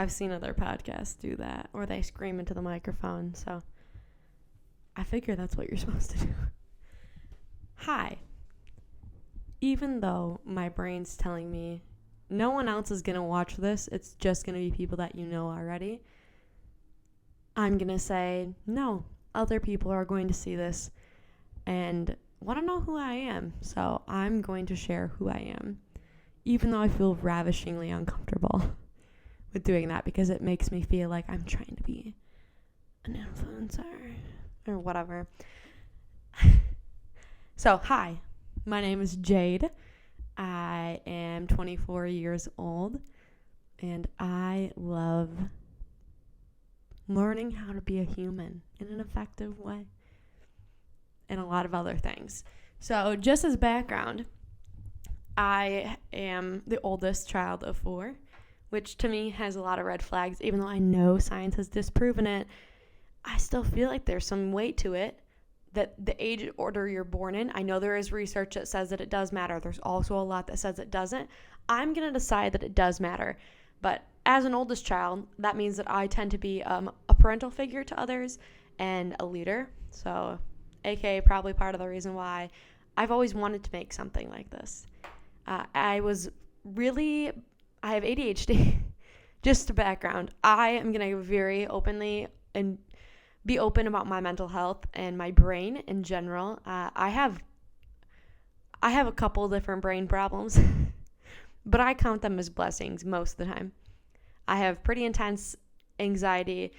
seen other podcasts do that, or they scream into the microphone, so I figure that's what you're supposed to do. Hi. Even though my brain's telling me no one else is going to watch this, it's just going to be people that you know already, I'm going to say, no, other people are going to see this and want to know who I am. So I'm going to share who I am, even though I feel ravishingly uncomfortable with doing that because it makes me feel like I'm trying to be an influencer or whatever. So, hi, my name is Jade. I am 24 years old, and I love learning how to be a human in an effective way and a lot of other things. So, just as background, I am the oldest child of 4, which to me has a lot of red flags. Even though I know science has disproven it, I still feel like there's some weight to it. That the age order you're born in, I know there is research that says that it does matter. There's also a lot that says it doesn't. I'm going to decide that it does matter. But as an oldest child, that means that I tend to be a parental figure to others and a leader. So, aka probably part of the reason why I've always wanted to make something like this. I have ADHD. Just a background, I am going to very openly and be open about my mental health and my brain in general. I have a couple different brain problems, but I count them as blessings most of the time. I have pretty intense anxiety,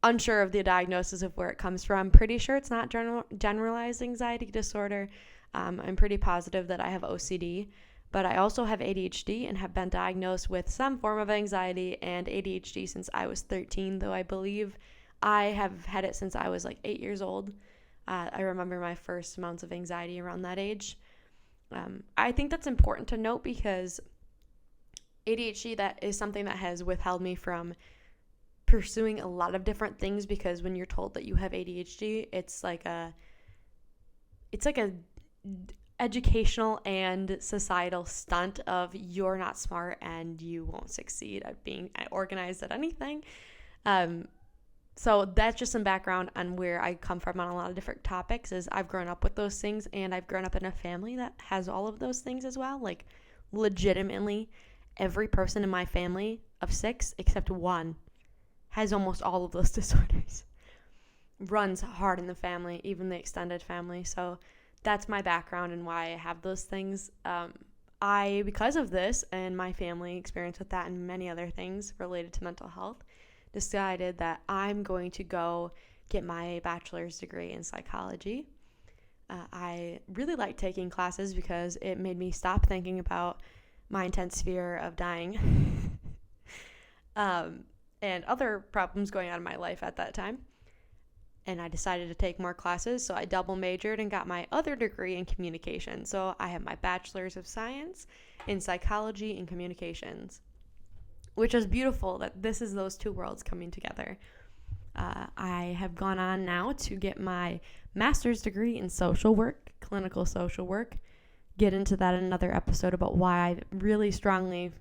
unsure of the diagnosis of where it comes from. Pretty sure it's not generalized anxiety disorder. I'm pretty positive that I have OCD, but I also have ADHD and have been diagnosed with some form of anxiety and ADHD since I was 13, though I believe I have had it since I was like 8 years old. I remember my first amounts of anxiety around that age. I think that's important to note because ADHD, that is something that has withheld me from pursuing a lot of different things, because when you're told that you have ADHD, it's like a educational and societal stunt of you're not smart and you won't succeed at being organized at anything. So that's just some background on where I come from on a lot of different topics. Is I've grown up with those things, and I've grown up in a family that has all of those things as well. Like, legitimately, every person in my family of 6, except 1, has almost all of those disorders. Runs hard in the family, even the extended family. So that's my background and why I have those things. Because of this and my family experience with that and many other things related to mental health, decided that I'm going to go get my bachelor's degree in psychology. I really like taking classes because it made me stop thinking about my intense fear of dying and other problems going on in my life at that time. And I decided to take more classes, so I double majored and got my other degree in communication. So I have my bachelor's of science in psychology and communications, which is beautiful that this is those two worlds coming together. I have gone on now to get my master's degree in social work, clinical social work. Get into that in another episode about why I really strongly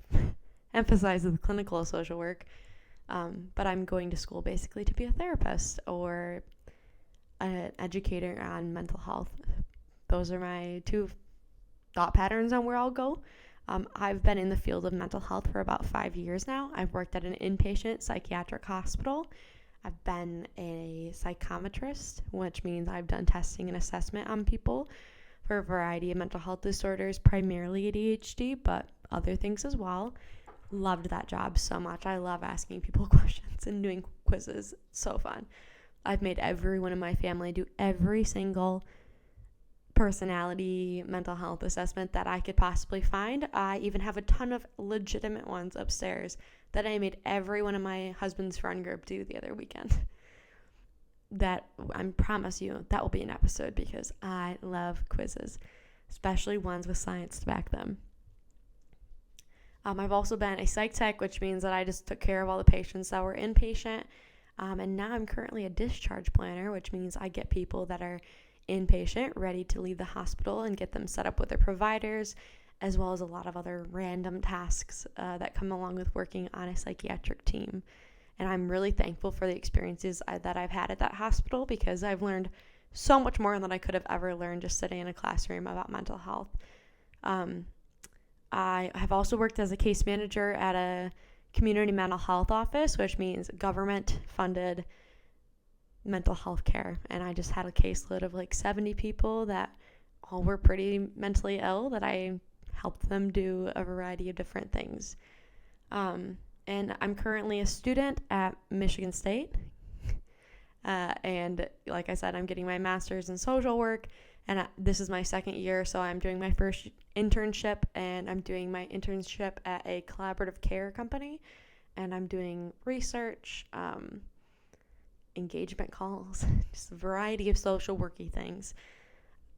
emphasize the clinical social work. But I'm going to school basically to be a therapist or an educator on mental health. Those are my 2 thought patterns on where I'll go. I've been in the field of mental health for about 5 years now. I've worked at an inpatient psychiatric hospital. I've been a psychometrist, which means I've done testing and assessment on people for a variety of mental health disorders, primarily ADHD, but other things as well. Loved that job so much. I love asking people questions and doing quizzes. So fun. I've made everyone in my family do every single personality mental health assessment that I could possibly find. I even have a ton of legitimate ones upstairs that I made everyone in my husband's friend group do the other weekend. That, I promise you, that will be an episode because I love quizzes, especially ones with science to back them. I've also been a psych tech, which means that I just took care of all the patients that were inpatient. And now I'm currently a discharge planner, which means I get people that are inpatient ready to leave the hospital and get them set up with their providers as well as a lot of other random tasks that come along with working on a psychiatric team. And I'm really thankful for the experiences that I've had at that hospital, because I've learned so much more than I could have ever learned just sitting in a classroom about mental health. I have also worked as a case manager at a community mental health office, which means government-funded mental health care. And I just had a caseload of like 70 people that all were pretty mentally ill, that I helped them do a variety of different things. And I'm currently a student at Michigan State. And like I said, I'm getting my master's in social work, and this is my second year, so I'm doing my first internship, and I'm doing my internship at a collaborative care company, and I'm doing research, engagement calls, just a variety of social worky things.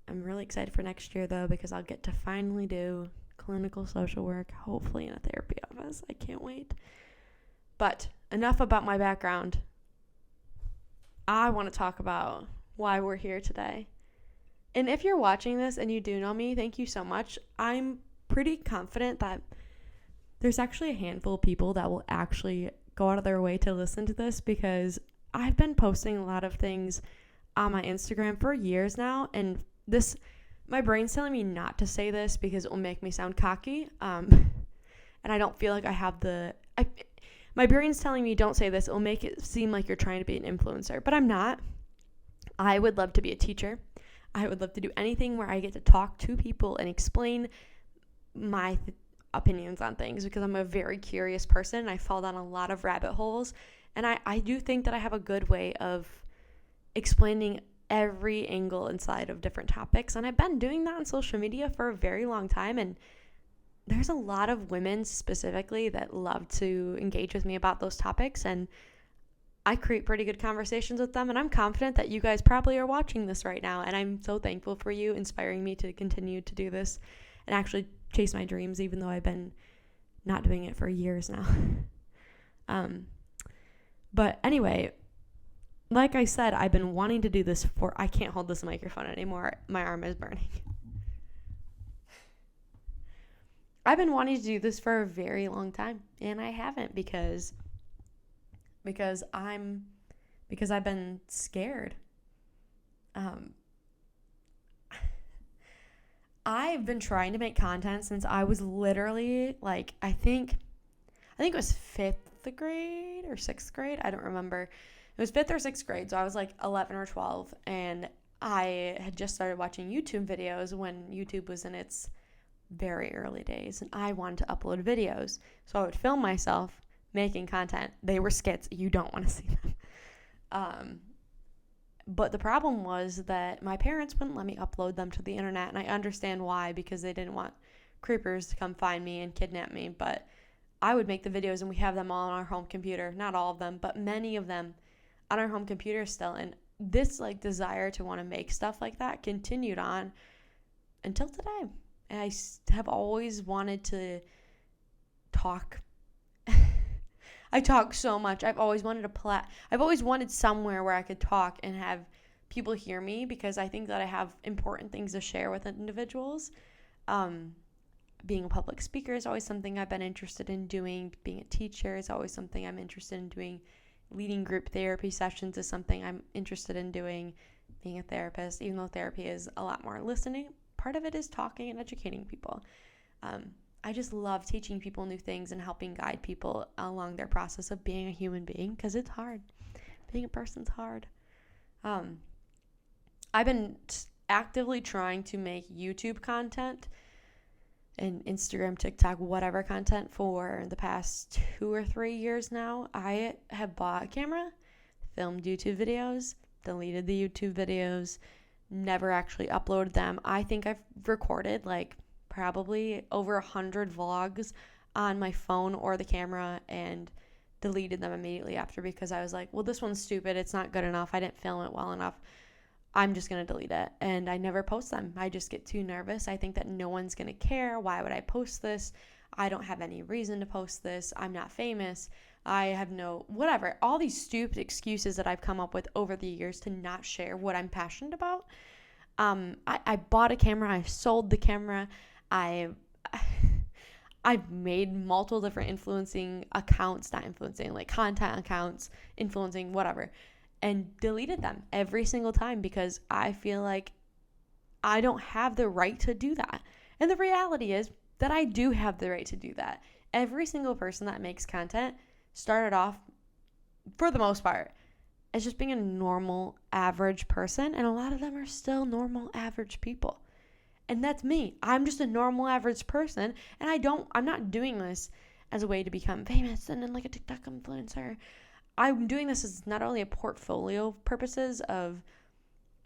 I'm really excited for next year, though, because I'll get to finally do clinical social work, hopefully in a therapy office. I can't wait. But enough about my background. I want to talk about why we're here today. And if you're watching this and you do know me, thank you so much. I'm pretty confident that there's actually a handful of people that will actually go out of their way to listen to this, because I've been posting a lot of things on my Instagram for years now, and my brain's telling me not to say this because it will make me sound cocky, and I don't feel like I have my brain's telling me don't say this, it will make it seem like you're trying to be an influencer, but I'm not. I would love to be a teacher. I would love to do anything where I get to talk to people and explain my opinions on things, because I'm a very curious person and I fall down a lot of rabbit holes, and I do think that I have a good way of explaining every angle inside of different topics, and I've been doing that on social media for a very long time, and there's a lot of women specifically that love to engage with me about those topics, and I create pretty good conversations with them, and I'm confident that you guys probably are watching this right now, and I'm so thankful for you inspiring me to continue to do this and actually chase my dreams, even though I've been not doing it for years now. But anyway, like I said, I've been wanting to do this I can't hold this microphone anymore. My arm is burning. I've been wanting to do this for a very long time, and I haven't because I've been scared. I've been trying to make content since I was literally like, I think it was 5th grade or 6th grade. I don't remember. It was 5th or 6th grade. So I was like 11 or 12, and I had just started watching YouTube videos when YouTube was in its very early days, and I wanted to upload videos. So I would film myself making content. They were skits. You don't want to see them. But the problem was that my parents wouldn't let me upload them to the internet, and I understand why, because they didn't want creepers to come find me and kidnap me. But I would make the videos, and we have them all on our home computer. Not all of them, but many of them on our home computer still. And this like desire to want to make stuff like that continued on until today. And I have always wanted to talk. I talk so much. I've always wanted I've always wanted somewhere where I could talk and have people hear me, because I think that I have important things to share with individuals. Being a public speaker is always something I've been interested in doing. Being a teacher is always something I'm interested in doing. Leading group therapy sessions is something I'm interested in doing. Being a therapist, even though therapy is a lot more listening, part of it is talking and educating people. I just love teaching people new things and helping guide people along their process of being a human being, because it's hard. Being a person's hard. I've been actively trying to make YouTube content and Instagram, TikTok, whatever content for the past 2 or 3 years now. I have bought a camera, filmed YouTube videos, deleted the YouTube videos, never actually uploaded them. I think I've recorded like probably over 100 vlogs on my phone or the camera and deleted them immediately after, because I was like, well, this one's stupid. It's not good enough. I didn't film it well enough. I'm just going to delete it. And I never post them. I just get too nervous. I think that no one's going to care. Why would I post this? I don't have any reason to post this. I'm not famous. I have whatever. All these stupid excuses that I've come up with over the years to not share what I'm passionate about. I bought a camera. I sold the camera. I I've made multiple different influencing accounts, not influencing, like content accounts, influencing, whatever, and deleted them every single time because I feel like I don't have the right to do that. And the reality is that I do have the right to do that. Every single person that makes content started off, for the most part, as just being a normal, average person, and a lot of them are still normal, average people. And that's me. I'm just a normal, average person, and I'm not doing this as a way to become famous and then like a TikTok influencer. I'm doing this as not only a portfolio purposes of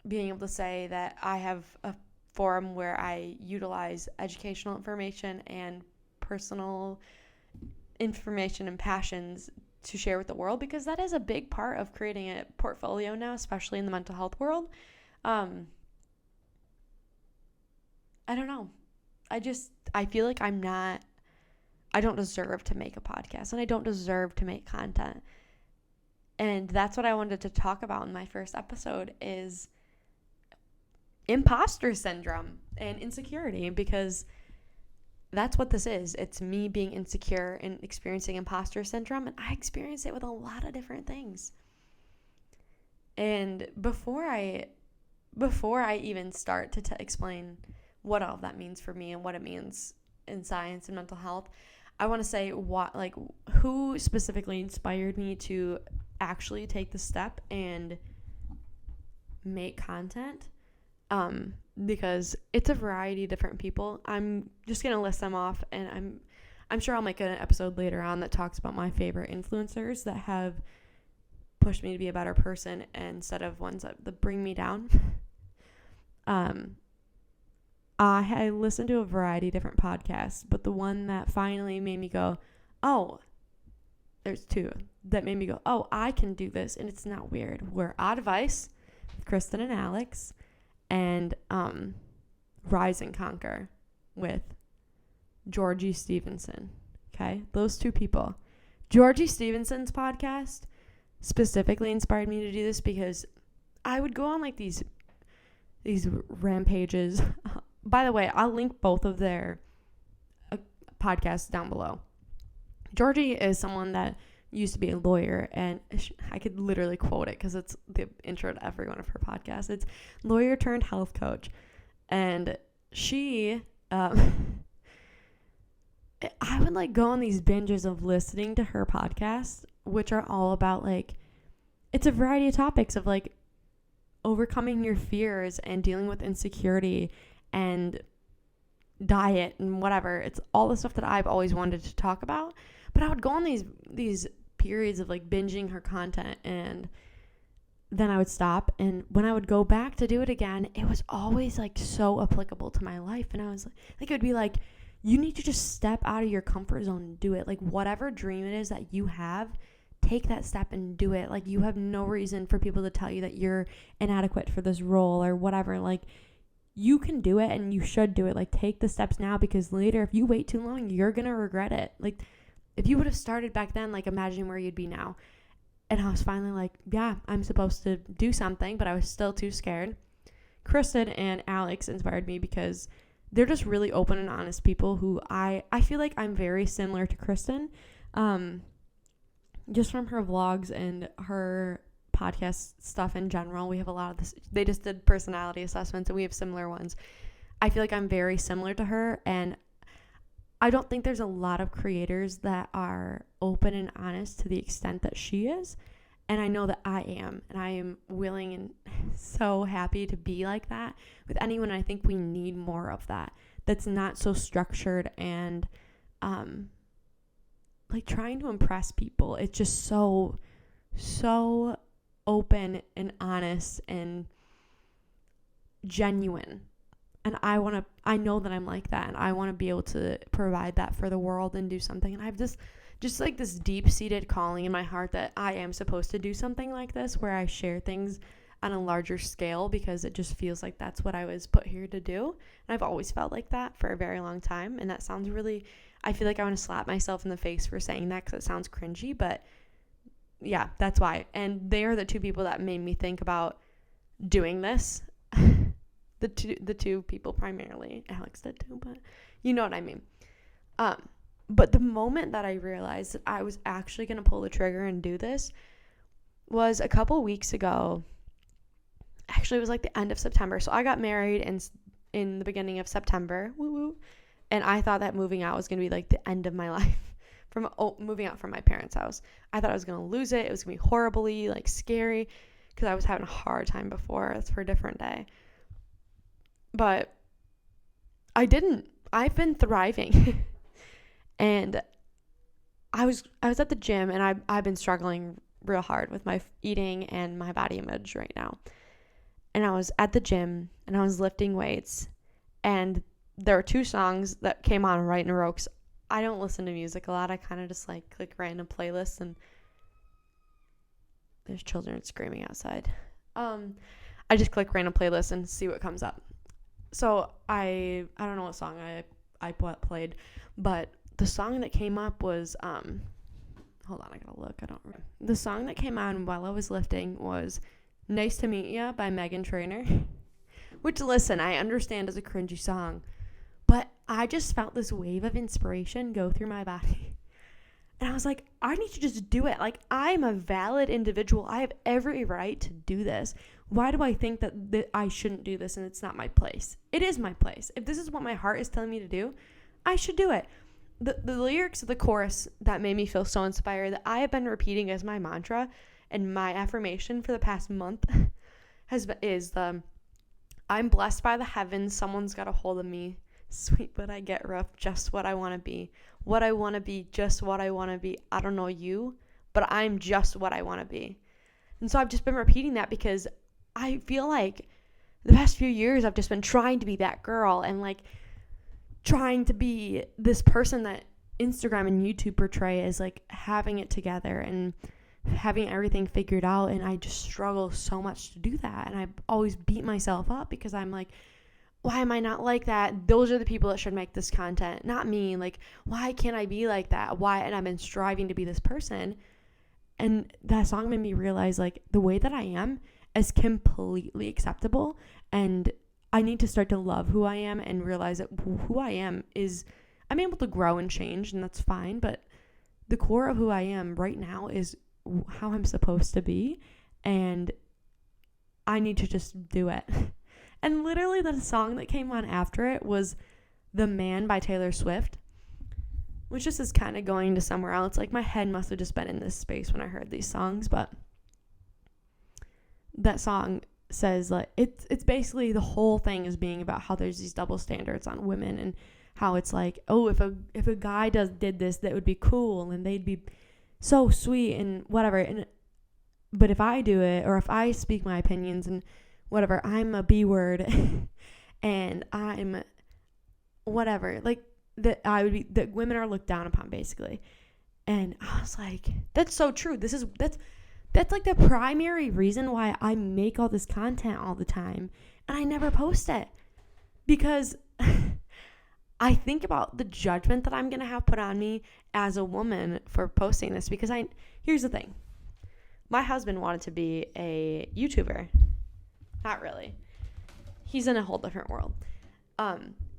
being able to say that I have a forum where I utilize educational information and personal information and passions to share with the world, because that is a big part of creating a portfolio now, especially in the mental health world. I don't know. I feel like I don't deserve to make a podcast, and I don't deserve to make content. And that's what I wanted to talk about in my first episode is imposter syndrome and insecurity, because that's what this is. It's me being insecure and experiencing imposter syndrome, and I experience it with a lot of different things. And before I even start to explain what all of that means for me and what it means in science and mental health, I want to say who specifically inspired me to actually take the step and make content, because it's a variety of different people. I'm just gonna list them off, and I'm sure I'll make an episode later on that talks about my favorite influencers that have pushed me to be a better person instead of ones that bring me down. I listened to a variety of different podcasts, but the one that finally made me go, oh, there's two that made me go, oh, I can do this, and it's not weird, were Advice with Kristen and Alex, and Rise and Conquer with Georgie Stevenson. Okay, those two people. Georgie Stevenson's podcast specifically inspired me to do this because I would go on like these rampages. By the way, I'll link both of their podcasts down below. Georgie is someone that used to be a lawyer, and I could literally quote it because it's the intro to every one of her podcasts. It's lawyer turned health coach. And she, I would like go on these binges of listening to her podcast, which are all about like, it's a variety of topics of like overcoming your fears and dealing with insecurity and diet and whatever. It's all the stuff that I've always wanted to talk about. But I would go on these periods of like binging her content, and then I would stop, and when I would go back to do it again, it was always like so applicable to my life. And I was like it would be like, you need to just step out of your comfort zone and do it. Like whatever dream it is that you have, take that step and do it. Like you have no reason for people to tell you that you're inadequate for this role or whatever. Like you can do it, and you should do it. Like take the steps now, because later if you wait too long, you're gonna regret it. Like if you would have started back then, like imagine where you'd be now. And I was finally like, yeah, I'm supposed to do something, but I was still too scared. Kristen and Alex inspired me because they're just really open and honest people who I feel like I'm very similar to Kristen. Just from her vlogs and her podcast stuff in general, we have a lot of this. They just did personality assessments, and we have similar ones. I feel like I'm very similar to her, and I don't think there's a lot of creators that are open and honest to the extent that she is. And I know that I am, and I am willing and so happy to be like that with anyone. I think we need more of that. That's not so structured and like trying to impress people. It's just so open and honest and genuine. And I know that I'm like that, and I want to be able to provide that for the world and do something. And I have just like this deep-seated calling in my heart that I am supposed to do something like this, where I share things on a larger scale, because it just feels like that's what I was put here to do. And I've always felt like that for a very long time. And that sounds really, I feel like I want to slap myself in the face for saying that because it sounds cringy, but yeah, that's why. And they are the two people that made me think about doing this. The two people primarily. Alex did too, but You know what I mean? But the moment that I realized that I was actually going to pull the trigger and do this was a couple weeks ago. Actually, it was like the end of September. So I got married in the beginning of September. Woo woo. And I thought that moving out was going to be like the end of my life. Moving out from my parents' house. I thought I was going to lose it. It was going to be horribly like scary because I was having a hard time before. That's for a different day. But I didn't. I've been thriving. And I was at the gym, and I've been struggling real hard with my eating and my body image right now. And I was at the gym, and I was lifting weights, and there were 2 songs that came on right in a row. 'Cause I don't listen to music a lot. I kind of just like click random playlists, and there's children screaming outside. I just click random playlists and see what comes up. So I don't know what song I played, but the song that came up was hold on, I gotta look. I don't remember. The song that came on while I was lifting was "Nice to Meet Ya" by Meghan Trainor. Which, listen, I understand is a cringy song, but I just felt this wave of inspiration go through my body. And I was like, I need to just do it. Like, I'm a valid individual. I have every right to do this. Why do I think that I shouldn't do this and it's not my place? It is my place. If this is what my heart is telling me to do, I should do it. The lyrics of the chorus that made me feel so inspired, that I have been repeating as my mantra and my affirmation for the past month is I'm blessed by the heavens, someone's got a hold of me. Sweet, but I get rough, just what I want to be. What I want to be, just what I want to be. I don't know you, but I'm just what I want to be. And so I've just been repeating that because I feel like the past few years I've just been trying to be that girl and like trying to be this person that Instagram and YouTube portray as like having it together and having everything figured out. And I just struggle so much to do that. And I always beat myself up because I'm like, why am I not like that? Those are the people that should make this content, not me. Like, why can't I be like that? Why? And I've been striving to be this person. And that song made me realize like the way that I am is completely acceptable. And I need to start to love who I am and realize that who I am is, I'm able to grow and change, and that's fine. But the core of who I am right now is how I'm supposed to be. And I need to just do it. And literally the song that came on after it was "The Man" by Taylor Swift, which just is kind of going to somewhere else. Like, my head must have just been in this space when I heard these songs. But that song says, like, it's basically the whole thing is being about how there's these double standards on women and how it's like, oh, if a guy did this, that would be cool and they'd be so sweet and whatever. But if I do it, or if I speak my opinions and whatever, I'm a B word and I'm whatever, like that women are looked down upon basically. And I was like, that's so true. That's like the primary reason why I make all this content all the time and I never post it, because I think about the judgment that I'm going to have put on me as a woman for posting this. Because here's the thing. My husband wanted to be a YouTuber. Not really. He's in a whole different world.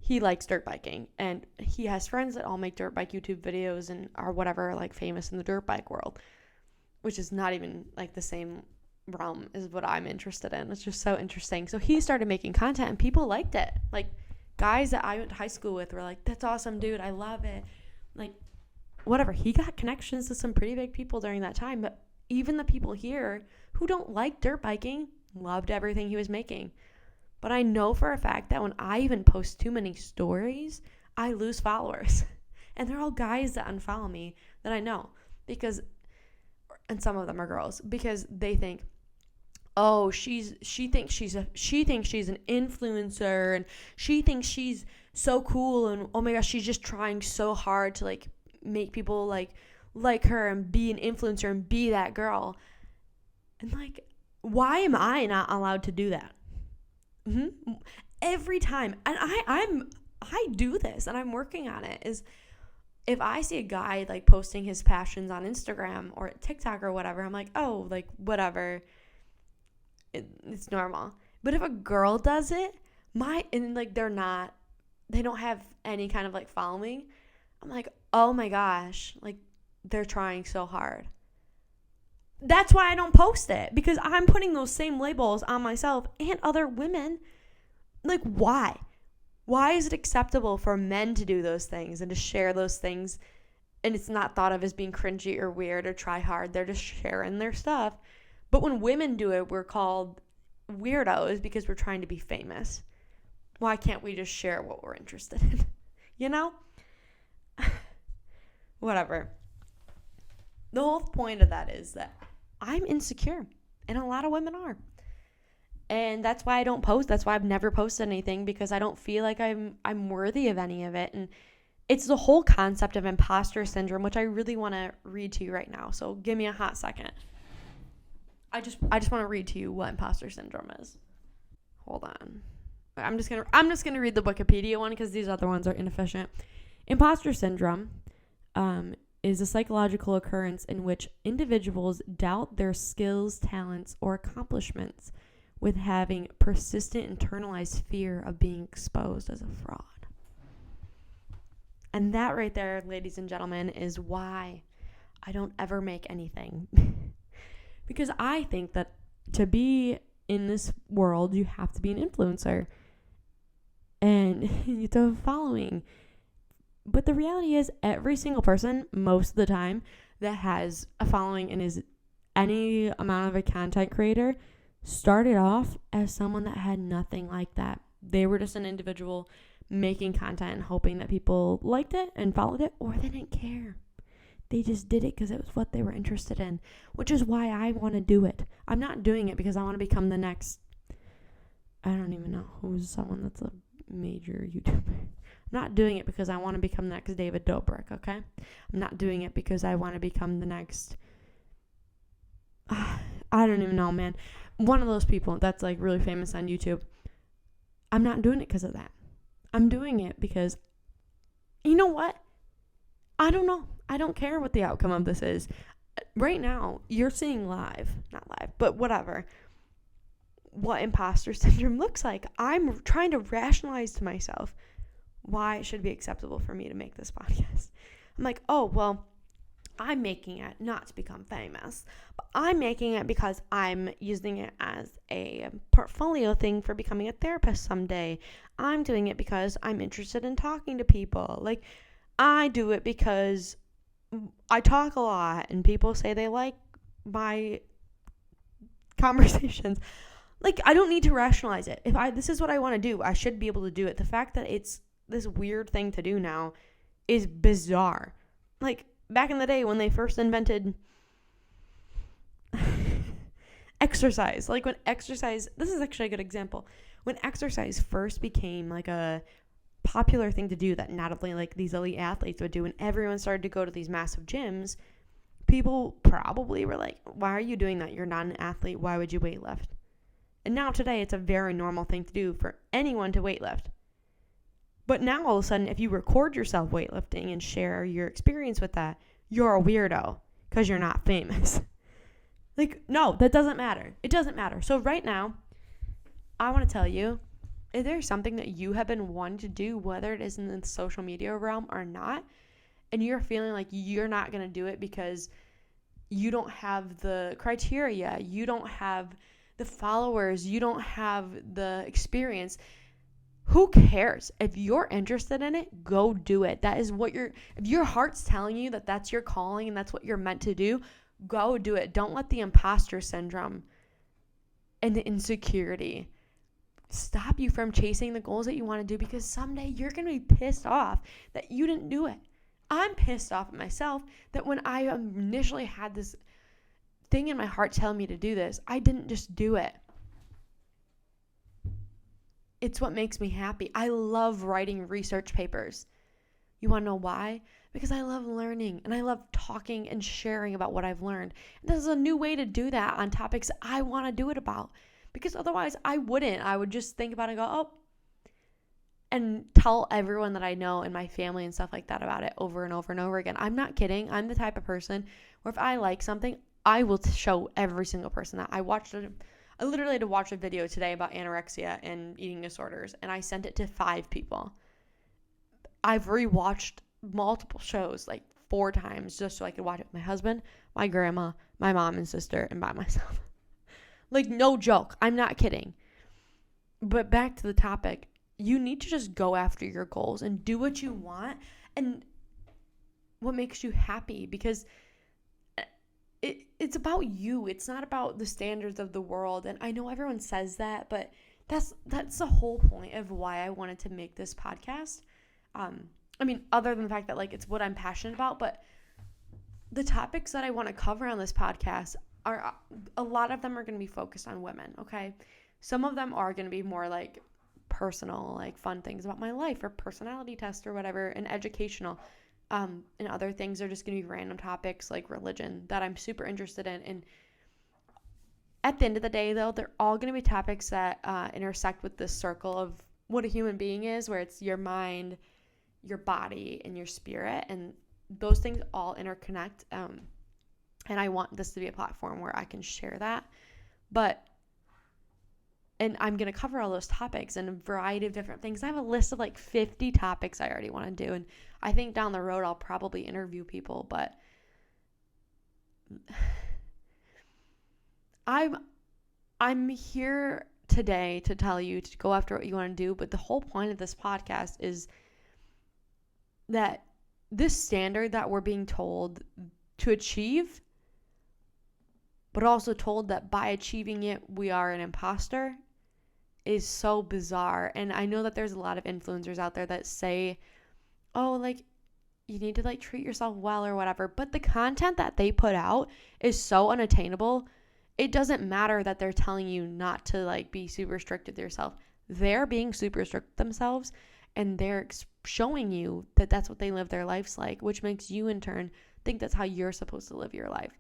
He likes dirt biking, and he has friends that all make dirt bike YouTube videos and are whatever, like, famous in the dirt bike world, which is not even like the same realm as what I'm interested in. It's just so interesting. So he started making content and people liked it. Like, guys that I went to high school with were like, that's awesome, dude. I love it. Like, whatever. He got connections to some pretty big people during that time. But even the people here who don't like dirt biking loved everything he was making. But I know for a fact that when I even post too many stories, I lose followers. And they're all guys that unfollow me that I know. And some of them are girls, because they think, oh, she thinks she's an influencer, and she thinks she's so cool, and oh my gosh, she's just trying so hard to like make people like her and be an influencer and be that girl. And like, why am I not allowed to do that? Every time, and I do this, and I'm working on it, is if I see a guy like posting his passions on Instagram or TikTok or whatever, I'm like, oh, like whatever, it's normal. But if a girl does it, they don't have any kind of like following, I'm like, oh my gosh, like they're trying so hard. That's why I don't post it, because I'm putting those same labels on myself and other women. Like, why? Why is it acceptable for men to do those things and to share those things, and it's not thought of as being cringy or weird or try hard? They're just sharing their stuff. But when women do it, we're called weirdos because we're trying to be famous. Why can't we just share what we're interested in? You know? Whatever. The whole point of that is that I'm insecure, and a lot of women are. And that's why I don't post. That's why I've never posted anything, because I don't feel like I'm worthy of any of it. And it's the whole concept of imposter syndrome, which I really want to read to you right now. So give me a hot second. I just want to read to you what imposter syndrome is. Hold on. I'm just gonna read the Wikipedia one, because these other ones are inefficient. Imposter syndrome is a psychological occurrence in which individuals doubt their skills, talents, or accomplishments, with having persistent internalized fear of being exposed as a fraud. And that right there, ladies and gentlemen, is why I don't ever make anything. Because I think that to be in this world, you have to be an influencer. And you have to have a following. But the reality is, every single person, most of the time, that has a following and is any amount of a content creator started off as someone that had nothing like that. They were just an individual making content and hoping that people liked it and followed it, or they didn't care. They just did it because it was what they were interested in, which is why I want to do it. I'm not doing it because I want to become the next, I don't even know who's someone that's a major YouTuber. I'm not doing it because I want to become the next David Dobrik, okay? I'm not doing it because I want to become the next, I don't even know, man. One of those people that's like really famous on YouTube. I'm not doing it because of that. I'm doing it because, you know what? I don't know. I don't care what the outcome of this is. Right now, you're seeing not live, but whatever, what imposter syndrome looks like. I'm trying to rationalize to myself why it should be acceptable for me to make this podcast. I'm like, oh, well, I'm making it not to become famous, but I'm making it because I'm using it as a portfolio thing for becoming a therapist someday. I'm doing it because I'm interested in talking to people. Like, I do it because I talk a lot and people say they like my conversations. Like, I don't need to rationalize it. If this is what I want to do, I should be able to do it. The fact that it's this weird thing to do now is bizarre. Like, back in the day when they first invented exercise, like when exercise, this is actually a good example. When exercise first became like a popular thing to do that not only like these elite athletes would do, and everyone started to go to these massive gyms, people probably were like, why are you doing that? You're not an athlete. Why would you weightlift? And now today it's a very normal thing to do for anyone to weightlift. But now all of a sudden, if you record yourself weightlifting and share your experience with that, you're a weirdo because you're not famous. Like, no, that doesn't matter. It doesn't matter. So right now, I want to tell you, if there's something that you have been wanting to do, whether it is in the social media realm or not, and you're feeling like you're not going to do it because you don't have the criteria, you don't have the followers, you don't have the experience, who cares? If you're interested in it, go do it. That is what if your heart's telling you that that's your calling and that's what you're meant to do, go do it. Don't let the imposter syndrome and the insecurity stop you from chasing the goals that you want to do, because someday you're going to be pissed off that you didn't do it. I'm pissed off at myself that when I initially had this thing in my heart telling me to do this, I didn't just do it. It's what makes me happy. I love writing research papers. You want to know why? Because I love learning and I love talking and sharing about what I've learned. And this is a new way to do that on topics I want to do it about. Because otherwise I wouldn't. I would just think about it and go, oh, and tell everyone that I know and my family and stuff like that about it over and over and over again. I'm not kidding. I'm the type of person where if I like something, I will show every single person that. I literally had to watch a video today about anorexia and eating disorders, and I sent it to 5 people. I've rewatched multiple shows like 4 times just so I could watch it with my husband, my grandma, my mom and sister, and by myself. Like, no joke. I'm not kidding. But back to the topic, you need to just go after your goals and do what you want and what makes you happy, because it's about you. It's not about the standards of the world. And I know everyone says that, but that's the whole point of why I wanted to make this podcast. I mean, other than the fact that like it's what I'm passionate about, but the topics that I want to cover on this podcast are, a lot of them are going to be focused on women, okay? Some of them are going to be more like personal, like fun things about my life or personality tests or whatever, and educational. And other things are just going to be random topics like religion that I'm super interested in. And at the end of the day, though, they're all going to be topics that intersect with this circle of what a human being is, where it's your mind, your body, and your spirit. And those things all interconnect. And I want this to be a platform where I can share that. And I'm going to cover all those topics and a variety of different things. I have a list of like 50 topics I already want to do. And I think down the road, I'll probably interview people. But I'm here today to tell you to go after what you want to do. But the whole point of this podcast is that this standard that we're being told to achieve, but also told that by achieving it, we are an imposter, is so bizarre. And I know that there's a lot of influencers out there that say, oh, like, you need to like treat yourself well or whatever. But the content that they put out is so unattainable. It doesn't matter that they're telling you not to like be super strict with yourself. They're being super strict with themselves, and they're showing you that that's what they live their lives like, which makes you in turn think that's how you're supposed to live your life.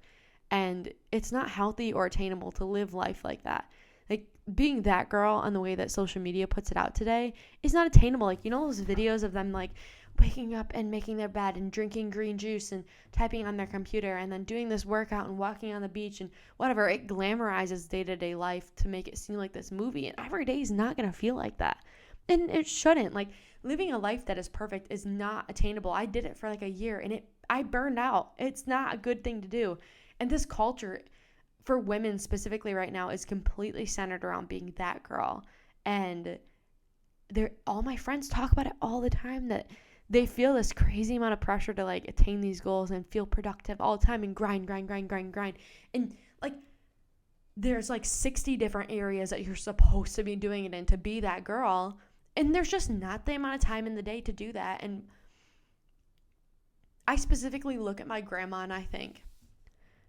And it's not healthy or attainable to live life like that. Like, being that girl on the way that social media puts it out today is not attainable. Like, you know those videos of them like waking up and making their bed and drinking green juice and typing on their computer and then doing this workout and walking on the beach and whatever. It glamorizes day-to-day life to make it seem like this movie, and every day is not going to feel like that. And it shouldn't. Like, living a life that is perfect is not attainable. I did it for like a year and I burned out. It's not a good thing to do. And this culture for women specifically right now is completely centered around being that girl. And all my friends talk about it all the time, that they feel this crazy amount of pressure to like attain these goals and feel productive all the time and grind. And like, there's like 60 different areas that you're supposed to be doing it in to be that girl. And there's just not the amount of time in the day to do that. And I specifically look at my grandma and I think,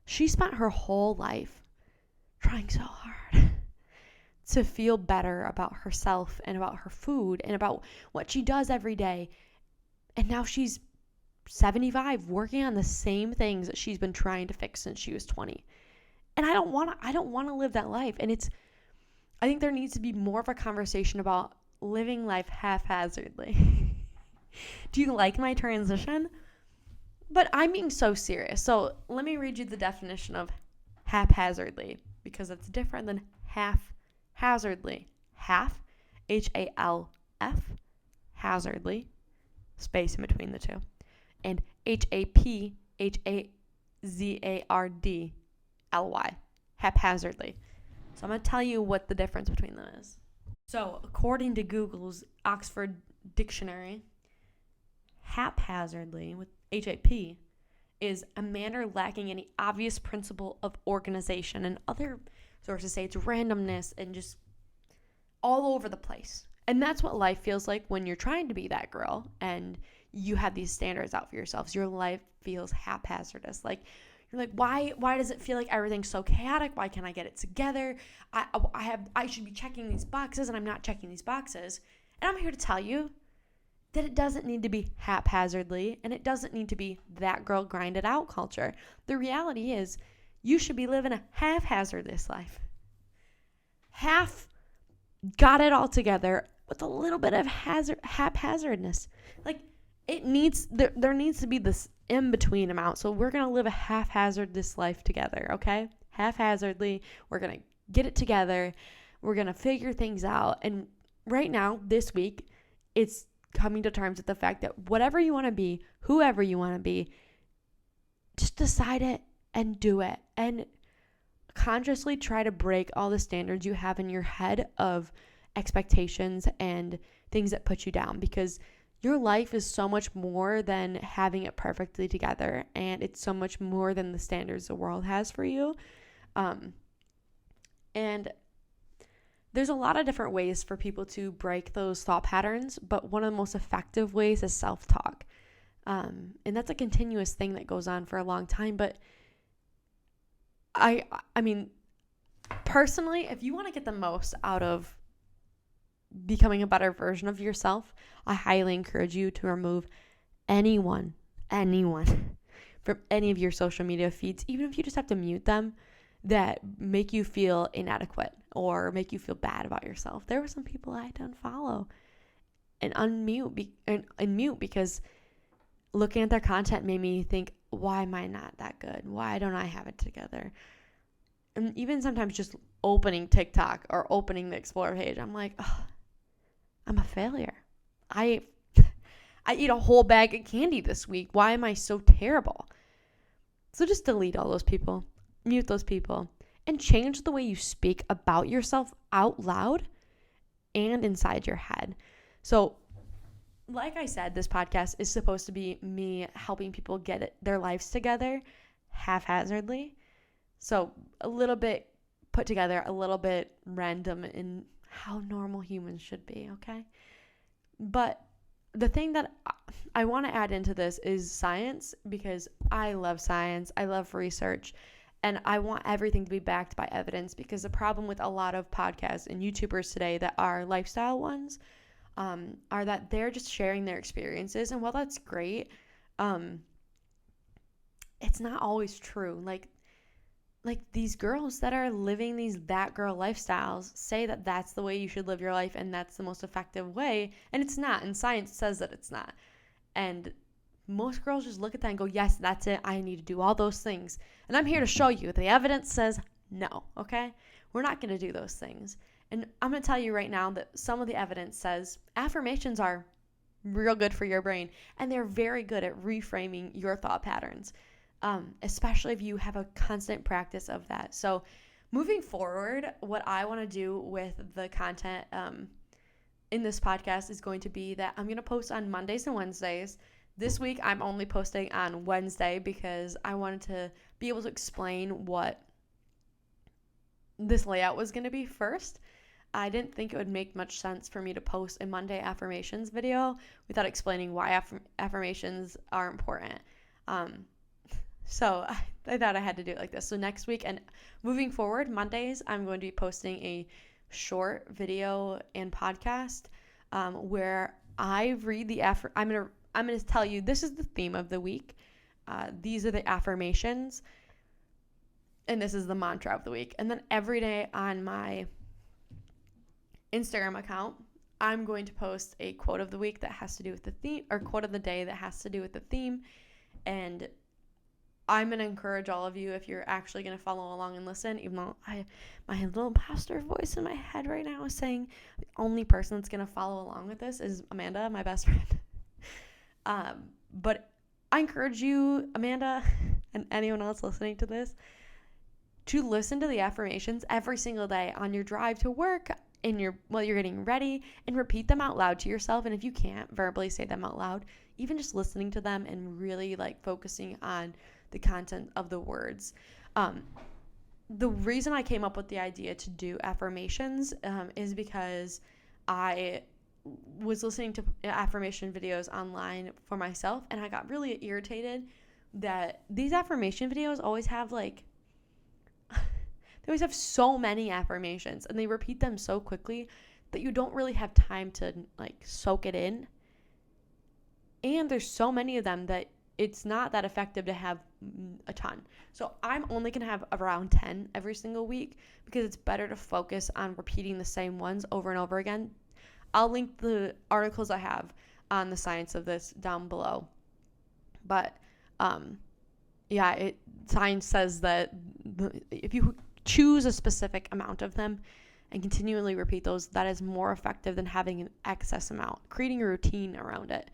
she spent her whole life trying so hard to feel better about herself and about her food and about what she does every day. And now she's 75 working on the same things that she's been trying to fix since she was 20. And I don't want to live that life. And I think there needs to be more of a conversation about living life haphazardly. Do you like my transition? But I'm being so serious. So let me read you the definition of haphazardly, because it's different than haphazardly. Half, H-A-L-F, hazardly, space in between the two. And H-A-P, H-A-Z-A-R-D-L-Y, haphazardly. So I'm going to tell you what the difference between them is. So according to Google's Oxford Dictionary, haphazardly, with HAP, is a manner lacking any obvious principle of organization, and other sources say it's randomness and just all over the place. And that's what life feels like when you're trying to be that girl and you have these standards out for yourselves. Your life feels haphazardous. Like, you're like, why does it feel like everything's so chaotic? Why can't I get it together? I should be checking these boxes and I'm not checking these boxes. And I'm here to tell you that it doesn't need to be haphazardly, and it doesn't need to be that girl grinded out culture. The reality is, you should be living a haphazardous life. Half got it all together with a little bit of haphazardness. Like, there needs to be this in-between amount. So we're going to live a haphazardous life together, okay? Haphazardly, we're going to get it together. We're going to figure things out. And right now, this week, it's coming to terms with the fact that whatever you want to be, whoever you want to be, just decide it and do it. And consciously try to break all the standards you have in your head of expectations and things that put you down, because your life is so much more than having it perfectly together, and it's so much more than the standards the world has for you. And there's a lot of different ways for people to break those thought patterns, but one of the most effective ways is self-talk. And that's a continuous thing that goes on for a long time. But I mean, personally, if you want to get the most out of becoming a better version of yourself, I highly encourage you to remove anyone from any of your social media feeds, even if you just have to mute them, that make you feel inadequate or make you feel bad about yourself. There were some people I had to unfollow and mute because looking at their content made me think, why am I not that good? Why don't I have it together? And even sometimes just opening TikTok or opening the Explore page, I'm like, oh, I'm a failure. I eat a whole bag of candy this week. Why am I so terrible? So just delete all those people, mute those people, and change the way you speak about yourself out loud and inside your head. So like I said, this podcast is supposed to be me helping people get their lives together haphazardly. So a little bit put together, a little bit random in how normal humans should be, okay? But the thing that I want to add into this is science, because I love science, I love research, and I want everything to be backed by evidence, because the problem with a lot of podcasts and YouTubers today that are lifestyle ones are that they're just sharing their experiences. And while that's great, it's not always true. Like these girls that are living these that girl lifestyles say that that's the way you should live your life and that's the most effective way, and it's not. And science says that it's not. And most girls just look at that and go, yes, that's it, I need to do all those things. And I'm here to show you the evidence says no, okay? We're not going to do those things. And I'm going to tell you right now that some of the evidence says affirmations are real good for your brain, and they're very good at reframing your thought patterns, especially if you have a constant practice of that. So moving forward, what I want to do with the content in this podcast is going to be that I'm going to post on Mondays and Wednesdays. This week, I'm only posting on Wednesday because I wanted to be able to explain what this layout was going to be first. I didn't think it would make much sense for me to post a Monday affirmations video without explaining why affirmations are important. So I thought I had to do it like this. So next week and moving forward, Mondays, I'm going to be posting a short video and podcast where I read the I'm going to tell you, this is the theme of the week. These are the affirmations, and this is the mantra of the week. And then every day on my Instagram account, I'm going to post a quote of the week that has to do with the theme, or quote of the day that has to do with the theme. And I'm going to encourage all of you, if you're actually going to follow along and listen, even though my little imposter voice in my head right now is saying the only person that's going to follow along with this is Amanda, my best friend. But I encourage you, Amanda, and anyone else listening to this, to listen to the affirmations every single day on your drive to work, while you're getting ready, and repeat them out loud to yourself. And if you can't verbally say them out loud, even just listening to them and really focusing on the content of the words. The reason I came up with the idea to do affirmations is because I was listening to affirmation videos online for myself, and I got really irritated that these affirmation videos always have they always have so many affirmations, and they repeat them so quickly that you don't really have time to soak it in. And there's so many of them that it's not that effective to have a ton. So I'm only going to have around 10 every single week, because it's better to focus on repeating the same ones over and over again. I'll link the articles I have on the science of this down below. But science says that if you choose a specific amount of them and continually repeat those, that is more effective than having an excess amount. Creating a routine around it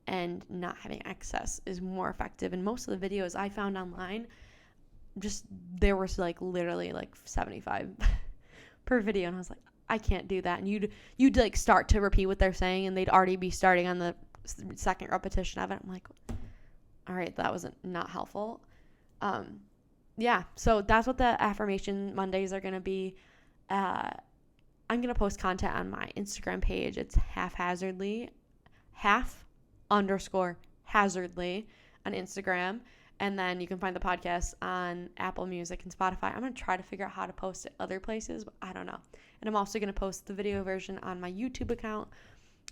and not having excess is more effective. And most of the videos I found online, just there was like literally like 75 per video, and I was like, I can't do that. And you'd like start to repeat what they're saying, and they'd already be starting on the second repetition of it. I'm like, all right, that wasn't not helpful. So that's what the affirmation Mondays are going to be. I'm going to post content on my Instagram page. It's half_hazardly on Instagram. And then you can find the podcast on Apple Music and Spotify. I'm going to try to figure out how to post it other places, but I don't know. And I'm also going to post the video version on my YouTube account.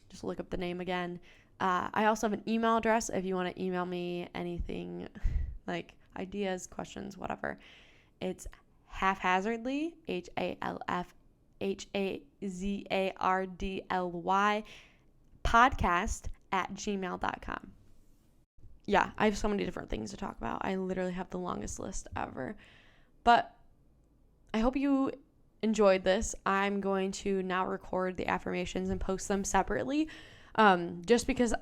Just look up the name again. I also have an email address if you want to email me anything like ideas, questions, whatever. It's half_hazardly, halfhazardly, podcast@gmail.com. Yeah, I have so many different things to talk about. I literally have the longest list ever. But I hope you enjoyed this. I'm going to now record the affirmations and post them separately. Just because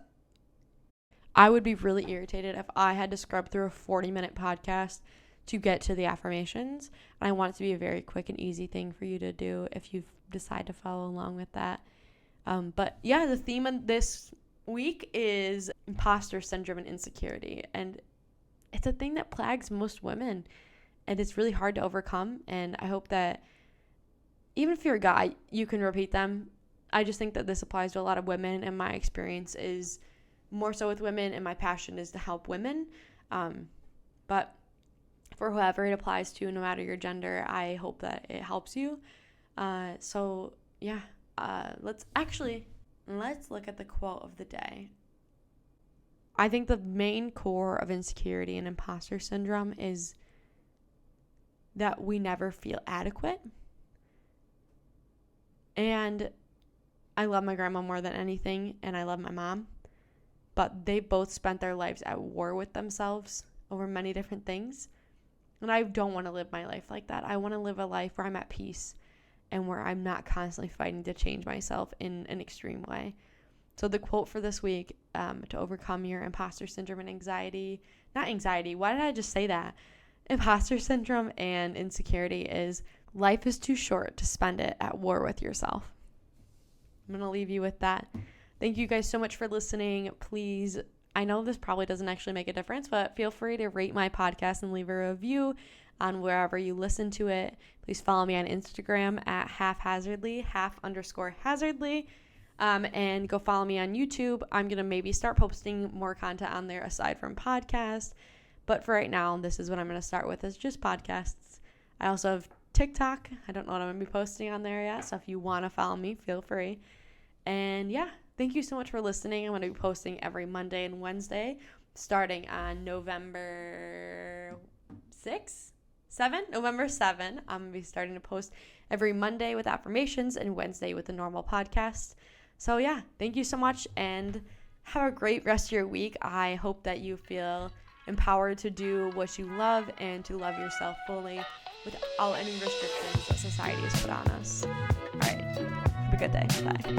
I would be really irritated if I had to scrub through a 40-minute podcast to get to the affirmations. And I want it to be a very quick and easy thing for you to do if you decide to follow along with that. But yeah, the theme of this week is imposter syndrome and insecurity. And it's a thing that plagues most women. And it's really hard to overcome. And I hope that even if you're a guy, you can repeat them. I just think that this applies to a lot of women, and my experience is more so with women, and my passion is to help women. But for whoever it applies to, no matter your gender, I hope that it helps you. Let's look at the quote of the day. I think the main core of insecurity and imposter syndrome is that we never feel adequate. And I love my grandma more than anything, and I love my mom, but they both spent their lives at war with themselves over many different things, and I don't want to live my life like that. I want to live a life where I'm at peace and where I'm not constantly fighting to change myself in an extreme way. So the quote for this week, to overcome your imposter syndrome and imposter syndrome and insecurity is, life is too short to spend it at war with yourself. I'm going to leave you with that. Thank you guys so much for listening. Please, I know this probably doesn't actually make a difference, but feel free to rate my podcast and leave a review on wherever you listen to it. Please follow me on Instagram at half_hazardly, half_hazardly. And go follow me on YouTube. I'm going to maybe start posting more content on there aside from podcasts. But for right now, this is what I'm going to start with, is just podcasts. I also have TikTok. I don't know what I'm going to be posting on there yet. So if you want to follow me, feel free. And yeah, thank you so much for listening. I'm going to be posting every Monday and Wednesday starting on November 7. I'm going to be starting to post every Monday with affirmations and Wednesday with the normal podcast. So yeah, thank you so much and have a great rest of your week. I hope that you feel empowered to do what you love and to love yourself fully without any restrictions that society has put on us. All right, have a good day. Bye.